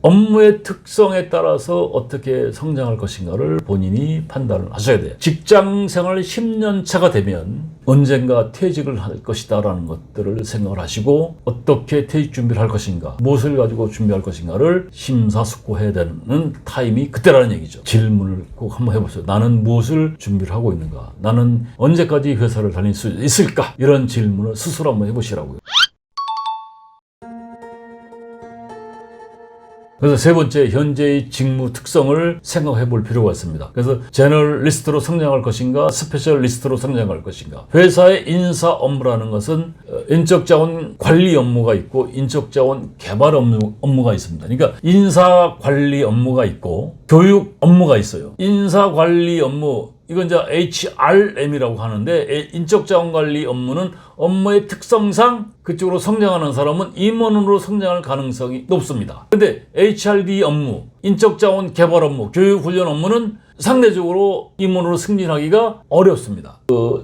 업무의 특성에 따라서 어떻게 성장할 것인가를 본인이 판단을 하셔야 돼요. 직장 생활 10년 차가 되면 언젠가 퇴직을 할 것이다 라는 것들을 생각을 하시고 어떻게 퇴직 준비를 할 것인가, 무엇을 가지고 준비할 것인가를 심사숙고해야 되는 타임이 그때라는 얘기죠. 질문을 꼭 한번 해보세요. 나는 무엇을 준비를 하고 있는가? 나는 언제까지 회사를 다닐 수 있을까? 이런 질문을 스스로 한번 해보시라고요. 그래서 세 번째, 현재의 직무 특성을 생각해 볼 필요가 있습니다. 그래서 제너럴리스트로 성장할 것인가, 스페셜리스트로 성장할 것인가. 회사의 인사 업무라는 것은 인적자원 관리 업무가 있고 인적자원 개발 업무가 있습니다. 그러니까 인사 관리 업무가 있고 교육 업무가 있어요. 인사 관리 업무, 이건 이제 HRM이라고 하는데, 인적자원관리 업무는 업무의 특성상 그쪽으로 성장하는 사람은 임원으로 성장할 가능성이 높습니다. 근데 HRD 업무, 인적자원 개발 업무, 교육훈련 업무는 상대적으로 임원으로 승진하기가 어렵습니다.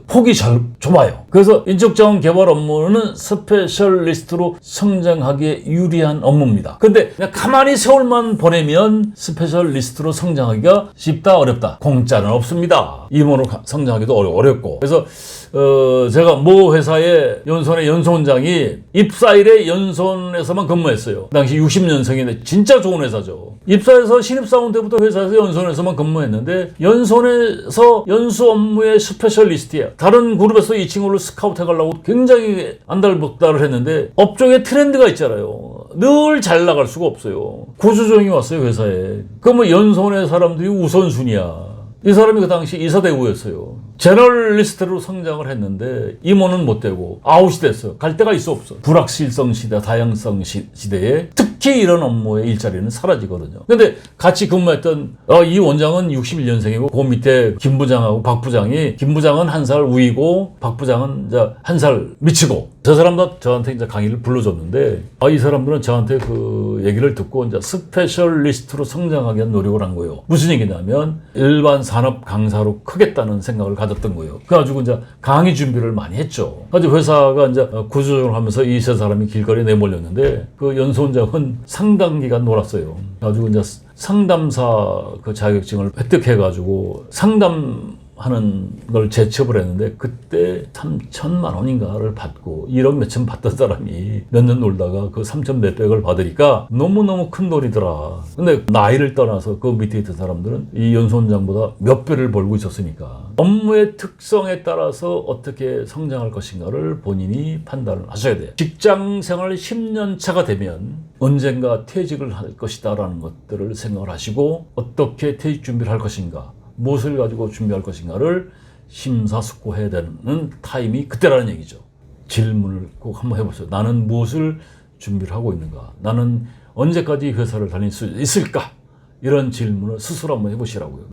폭이 좁아요. 그래서 인적자원 개발 업무는 스페셜리스트로 성장하기에 유리한 업무입니다. 근데 그냥 가만히 세월만 보내면 스페셜리스트로 성장하기가 쉽다 어렵다? 공짜는 없습니다. 임원으로 성장하기도 어렵고. 그래서 제가 모 회사의 연수원의 연수원장이 입사일에 연수원에서만 근무했어요. 그 당시 60년생인데 진짜 좋은 회사죠. 입사해서 신입사원 때부터 회사에서 연수원에서만 근무했는데 연수원에서 연수 업무의 스페셜리스트예요. 다른 그룹에서 이 친구를 스카우트 해가려고 굉장히 안달복달을 했는데 업종에 트렌드가 있잖아요. 늘 잘 나갈 수가 없어요. 구조조정이 왔어요, 회사에. 그러면 연수원의 사람들이 우선순위야. 이 사람이 그 당시 이사대구였어요. 제너럴리스트로 성장을 했는데 임원은 못 되고 아웃이 됐어요. 갈 데가 있어 없어. 불확실성 시대, 다양성 시대에 특히 이런 업무의 일자리는 사라지거든요. 근데 같이 근무했던 이 원장은 61년생이고 그 밑에 김 부장하고 박 부장이, 김 부장은 1살 우이고 박 부장은 이제 1살 미치고, 저 사람도 저한테 이제 강의를 불러줬는데 이 사람들은 저한테 그 얘기를 듣고 이제 스페셜리스트로 성장하기 위한 노력을 한 거예요. 무슨 얘기냐면 일반 산업 강사로 크겠다는 생각을 가졌던 거예요. 그래가지고 이제 강의 준비를 많이 했죠. 그래서 회사가 이제 구조조정을 하면서 이 세 사람이 길거리에 내몰렸는데 그 연수원장은 상당 기간 놀았어요. 그래가지고 이제 상담사 그 자격증을 획득해가지고 상담하는 걸 재취업을 했는데 그때 3천만 원인가를 받고 1억 몇천 받던 사람이 몇 년 놀다가 그 3천 몇백을 받으니까 너무너무 큰 돈이더라. 근데 나이를 떠나서 그 밑에 있던 사람들은 이 연수원장보다 몇 배를 벌고 있었으니까 업무의 특성에 따라서 어떻게 성장할 것인가를 본인이 판단을 하셔야 돼요. 직장 생활 10년 차가 되면 언젠가 퇴직을 할 것이다 라는 것들을 생각을 하시고 어떻게 퇴직 준비를 할 것인가, 무엇을 가지고 준비할 것인가를 심사숙고해야 되는 타임이 그때라는 얘기죠. 질문을 꼭 한번 해보세요. 나는 무엇을 준비를 하고 있는가? 나는 언제까지 회사를 다닐 수 있을까? 이런 질문을 스스로 한번 해보시라고요.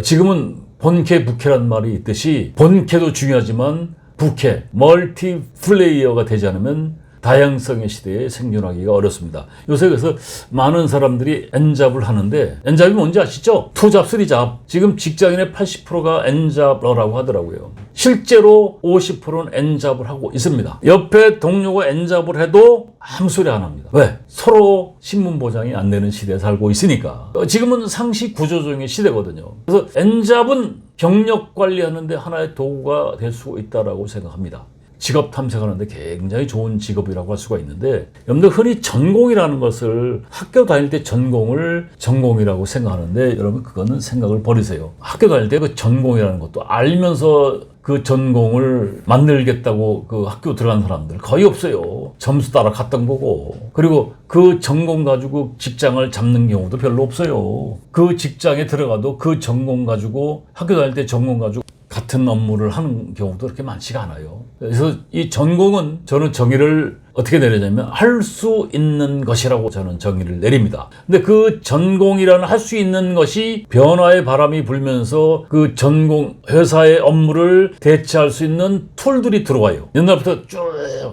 지금은 본캐, 부캐란 말이 있듯이 본캐도 중요하지만 부캐, 멀티 플레이어가 되지 않으면 다양성의 시대에 생존하기가 어렵습니다. 요새 그래서 많은 사람들이 N잡을 하는데, N잡이 뭔지 아시죠? 2잡, 3잡. 지금 직장인의 80%가 N잡러라고 하더라고요. 실제로 50%는 N잡을 하고 있습니다. 옆에 동료가 N잡을 해도 아무 소리 안 합니다. 왜? 서로 신분 보장이 안 되는 시대에 살고 있으니까. 지금은 상시 구조조정의 시대거든요. 그래서 N잡은 경력 관리하는데 하나의 도구가 될 수 있다고 생각합니다. 직업 탐색하는데 굉장히 좋은 직업이라고 할 수가 있는데, 여러분들 흔히 전공이라는 것을 학교 다닐 때 전공을 전공이라고 생각하는데, 여러분 그거는 생각을 버리세요. 학교 다닐 때 그 전공이라는 것도 알면서 그 전공을 만들겠다고 그 학교 들어간 사람들 거의 없어요. 점수 따라 갔던 거고, 그리고 그 전공 가지고 직장을 잡는 경우도 별로 없어요. 그 직장에 들어가도 그 전공 가지고, 학교 다닐 때 전공 가지고 같은 업무를 하는 경우도 그렇게 많지가 않아요. 그래서 이 전공은 저는 정의를 어떻게 내리냐면 할 수 있는 것이라고 저는 정의를 내립니다. 근데 그 전공이라는 할 수 있는 것이 변화의 바람이 불면서 그 전공 회사의 업무를 대체할 수 있는 툴들이 들어와요. 옛날부터 쭉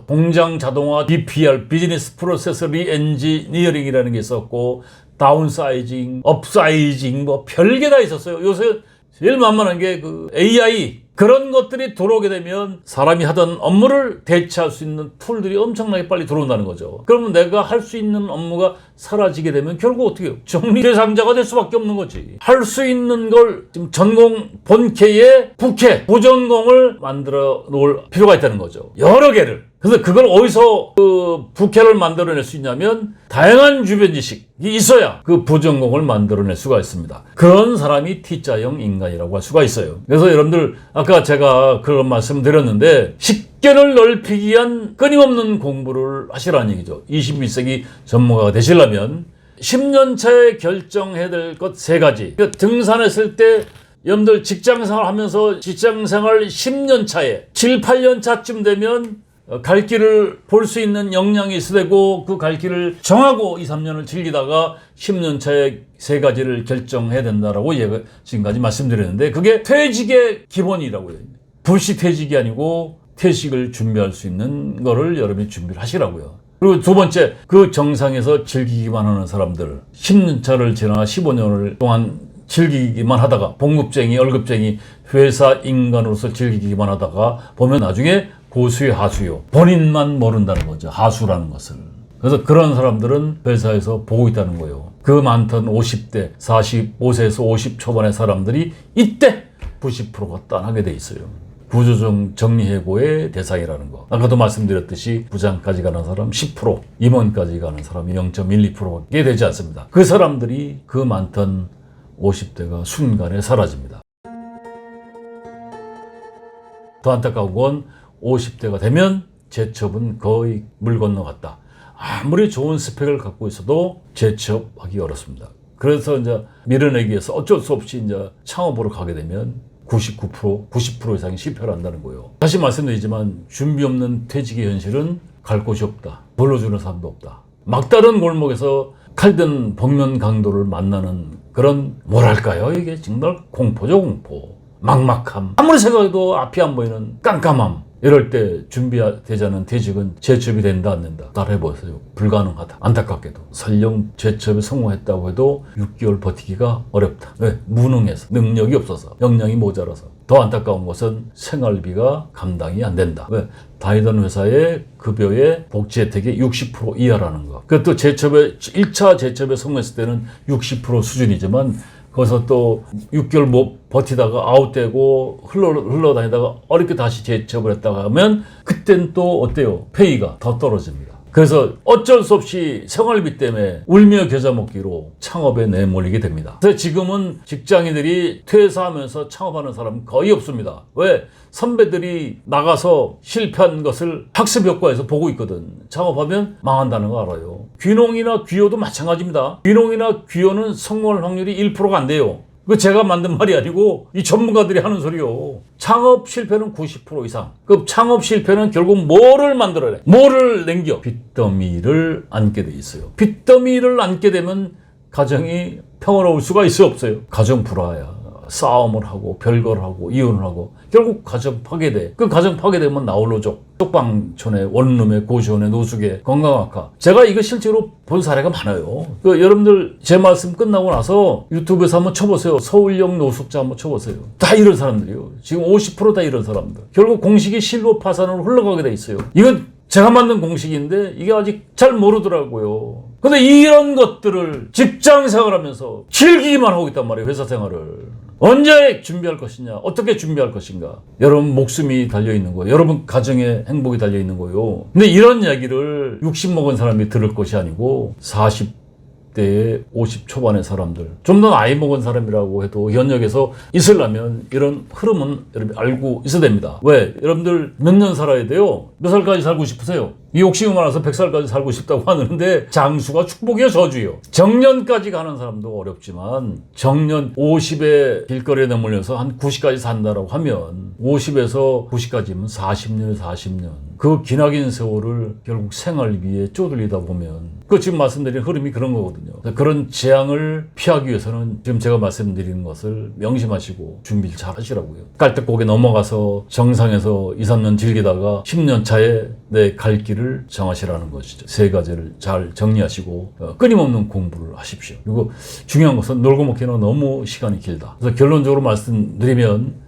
공장 자동화, BPR, 비즈니스 프로세스 리엔지니어링이라는 게 있었고, 다운사이징, 업사이징, 뭐 별게 다 있었어요. 요새 제일 만만한 게 그 AI, 그런 것들이 들어오게 되면 사람이 하던 업무를 대체할 수 있는 툴들이 엄청나게 빨리 들어온다는 거죠. 그러면 내가 할 수 있는 업무가 사라지게 되면 결국 어떻게 해요? 정리 대상자가 될 수밖에 없는 거지. 할 수 있는 걸 지금 전공 본캐에 부캐, 부전공을 만들어 놓을 필요가 있다는 거죠. 여러 개를. 그래서 그걸 어디서 그 부캐를 만들어낼 수 있냐면 다양한 주변 지식이 있어야 그 부전공을 만들어낼 수가 있습니다. 그런 사람이 T자형 인간이라고 할 수가 있어요. 그래서 여러분들 아까 제가 그런 말씀 드렸는데 식견을 넓히기 위한 끊임없는 공부를 하시라는 얘기죠. 21세기 전문가가 되시려면 10년 차에 결정해야 될 것 3가지. 그러니까 등산했을 때 여러분들 직장생활 하면서 직장생활 10년 차에 7, 8년 차쯤 되면 갈 길을 볼 수 있는 역량이 있어야 되고 그 갈 길을 정하고 2, 3년을 즐기다가 10년 차에 3가지를 결정해야 된다라고 지금까지 말씀드렸는데 그게 퇴직의 기본이라고요. 불시 퇴직이 아니고 퇴직을 준비할 수 있는 거를 여러분이 준비를 하시라고요. 그리고 2번째, 그 정상에서 즐기기만 하는 사람들 10년 차를 지나 15년을 동안 즐기기만 하다가 봉급쟁이, 월급쟁이, 회사 인간으로서 즐기기만 하다가 보면 나중에 고수의 하수요. 본인만 모른다는 거죠. 하수라는 것을. 그래서 그런 사람들은 회사에서 보고 있다는 거예요. 그 많던 50대, 45세에서 50 초반의 사람들이 이때 90%가 떠나게 돼 있어요. 구조적 정리해고의 대상이라는 거. 아까도 말씀드렸듯이 부장까지 가는 사람 10%, 임원까지 가는 사람이 0.12%게 되지 않습니다. 그 사람들이 그 많던 50대가 순간에 사라집니다. 더 안타까운 건 50대가 되면 재첩은 거의 물 건너갔다. 아무리 좋은 스펙을 갖고 있어도 재첩하기 어렵습니다. 그래서 이제 밀어내기 위해서 어쩔 수 없이 이제 창업으로 가게 되면 99%, 90% 이상이 실패를 한다는 거예요. 다시 말씀드리지만 준비 없는 퇴직의 현실은 갈 곳이 없다. 불러주는 사람도 없다. 막다른 골목에서 칼든 복면 강도를 만나는 그런 뭐랄까요? 이게 정말 공포죠, 공포. 막막함. 아무리 생각해도 앞이 안 보이는 깜깜함. 이럴 때 준비되지 않은 퇴직은 재첩이 된다 안 된다. 따라해보세요. 불가능하다. 안타깝게도. 설령 재첩에 성공했다고 해도 6개월 버티기가 어렵다. 왜? 무능해서. 능력이 없어서. 역량이 모자라서. 더 안타까운 것은 생활비가 감당이 안 된다. 왜? 다니던 회사의 급여의 복지 혜택이 60% 이하라는 거. 그것도 재첩에 1차 재첩에 성공했을 때는 60% 수준이지만 거기서 또 6개월 못 버티다가 아웃되고 흘러다니다가 어렵게 다시 재첩을 했다가 하면 그땐 또 어때요? 페이가 더 떨어집니다. 그래서 어쩔 수 없이 생활비 때문에 울며 겨자 먹기로 창업에 내몰리게 됩니다. 그래서 지금은 직장인들이 퇴사하면서 창업하는 사람은 거의 없습니다. 왜? 선배들이 나가서 실패한 것을 학습 효과에서 보고 있거든. 창업하면 망한다는 거 알아요. 귀농이나 귀호도 마찬가지입니다. 귀농이나 귀호는 성공할 확률이 1%가 안 돼요. 그 제가 만든 말이 아니고 이 전문가들이 하는 소리요. 창업 실패는 90% 이상. 그 창업 실패는 결국 뭐를 만들어내? 뭐를 남겨? 빚더미를 안게 돼 있어요. 빚더미를 안게 되면 가정이 평화로울 수가 있어요, 없어요? 가정 불화야. 싸움을 하고 별거를 하고 이혼을 하고 결국 가정 파괴돼. 그 가정 파괴되면 나홀로족, 쪽방촌에 원룸에 고시원에 노숙에 건강악화. 제가 이거 실제로 본 사례가 많아요. 여러분들 제 말씀 끝나고 나서 유튜브에서 한번 쳐보세요. 서울역 노숙자 한번 쳐보세요. 다 이런 사람들이요. 지금 50% 다 이런 사람들. 결국 공식이 실로 파산으로 흘러가게 돼 있어요. 이건 제가 만든 공식인데 이게 아직 잘 모르더라고요. 근데 이런 것들을 직장 생활하면서 즐기기만 하고 있단 말이에요. 회사 생활을. 언제 준비할 것이냐, 어떻게 준비할 것인가. 여러분 목숨이 달려있는 거예요. 여러분 가정의 행복이 달려있는 거예요. 근데 이런 이야기를 60 먹은 사람이 들을 것이 아니고 40대에 50 초반의 사람들, 좀 더 나이 먹은 사람이라고 해도 현역에서 있으려면 이런 흐름은 여러분 알고 있어야 됩니다. 왜? 여러분들 몇 년 살아야 돼요? 몇 살까지 살고 싶으세요? 이 욕심이 많아서 100살까지 살고 싶다고 하는데 장수가 축복이요, 저주요. 정년까지 가는 사람도 어렵지만 정년 50에 길거리에 내몰려서 한 90까지 산다라고 하면 50에서 90까지면 40년. 그 기나긴 세월을 결국 생활비에 쪼들리다 보면 그 지금 말씀드린 흐름이 그런 거거든요. 그런 재앙을 피하기 위해서는 지금 제가 말씀드리는 것을 명심하시고 준비를 잘 하시라고요. 깔딱고개 넘어가서 정상에서 2, 3년 즐기다가 10년 차에 내 갈 길을 정하시라는 것이죠. 3가지를 잘 정리하시고 끊임없는 공부를 하십시오. 그리고 중요한 것은 놀고 먹기는 너무 시간이 길다. 그래서 결론적으로 말씀드리면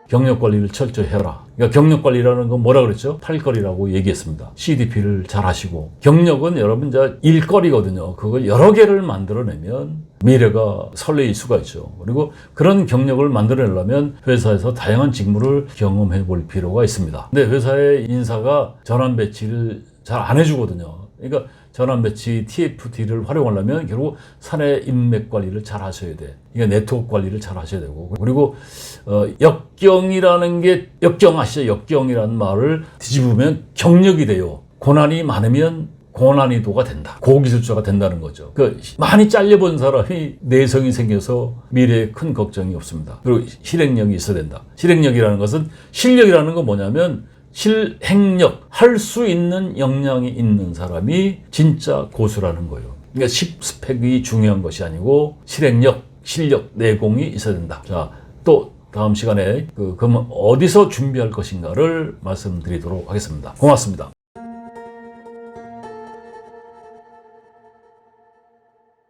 경력 관리를 철저히 해라. 그러니까 경력 관리라는 건 뭐라 그랬죠? 팔거리라고 얘기했습니다. CDP를 잘 하시고, 경력은 여러분 이제 일거리거든요. 그걸 여러 개를 만들어내면 미래가 설레일 수가 있죠. 그리고 그런 경력을 만들어내려면 회사에서 다양한 직무를 경험해 볼 필요가 있습니다. 근데 회사의 인사가 전환 배치를 잘 안 해주거든요. 그러니까 전환 배치 TFT를 활용하려면 결국 사내 인맥 관리를 잘 하셔야 돼. 그러니까 네트워크 관리를 잘 하셔야 되고, 그리고 역경이라는 게, 역경 아시죠? 역경이라는 말을 뒤집으면 경력이 돼요. 고난이 많으면 고난이도가 된다. 고기술자가 된다는 거죠. 많이 잘려본 사람이 내성이 생겨서 미래에 큰 걱정이 없습니다. 그리고 실행력이 있어야 된다. 실행력이라는 것은, 실력이라는 건 뭐냐면 실행력, 할 수 있는 역량이 있는 사람이 진짜 고수라는 거예요. 그러니까 스펙이 중요한 것이 아니고 실행력, 실력, 내공이 있어야 된다. 자, 또 다음 시간에 그러면 어디서 준비할 것인가를 말씀드리도록 하겠습니다. 고맙습니다.